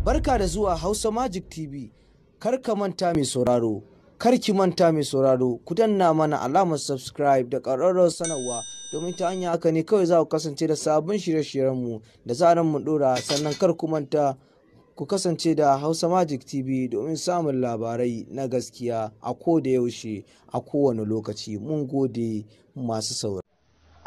Barka da zuwa Hausa Magic TV. Kar ka manta mai sauraro, kar ki manta mai sauraro, ku danna mana alamar subscribe da ƙararrawar sanarwa domin ta hanya haka ne kawai za ku kasance da sabbin shirye-shiryenmu da zaran mu dora. Sannan kar ku manta ku kasance da Hausa Magic TV domin samun labarai na gaskiya a koda yaushe a kowane lokaci. Mun gode masu sauraro.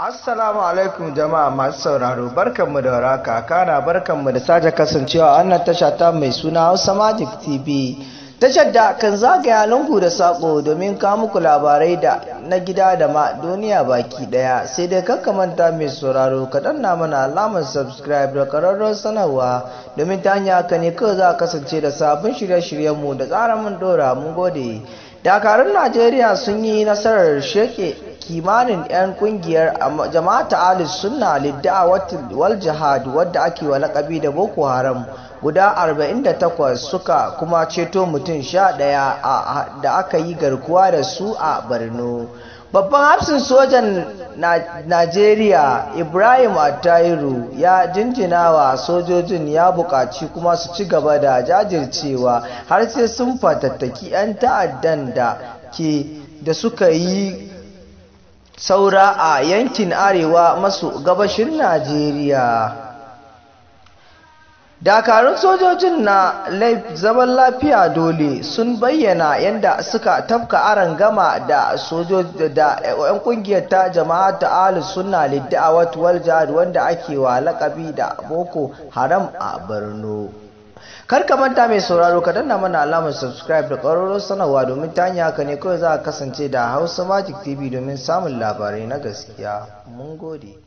Assalamu alaikum jama'a masu sauraro, barkanmu da warhaka, kana barkanmu da sake kasancewa a wannan tasha ta mai suna Hausa Magic TV, tashar da kan zagaya lungu da sako domin kawo muku labarai da na gida da ma duniya baki daya. Sai dai kakka manta mai sauraro ka danna mana alamar subscribe da ƙararrawar sanarwa domin ta hanya haka ne kawai za a kasance da sabbin shirye-shiryenmu da tsarin mun dora. Mun gode. Dakarun Najeriya sun yi nasarar sheke kimanin 'yan kungiyar jama'at ahlus sunna lid-da'wati wal jihad wadda ake wa lakabi da Boko Haram guda 48, suka kuma ceto mutum 11 da aka yi garkuwa da su a Borno. Babban hafsin sojan Najeriya Ibrahim Attahiru ya jinjina wa sojojin, ya buƙaci kuma su ci gaba da jajircewa har sai sun fatattaki 'yan ta'addan da suka yi saura a yankin arewa maso gabashin Najeriya. Dakarun sojojin na zaman lafiya dole sun bayyana yadda suka tafka arangama da sojoji da 'yan kungiyar ta jama'at ahlus sunna lid-da'wati wal jihad wanda ake wa lakabi da Boko Haram a Borno. Kar ka manta mai sauraro ka danna mana alamar subscribe da ƙararrawar sanarwa domin ta hanya haka ne kawai za a kasance da Hausa Magic TV domin samun labarai na gaskiya. Mun gode.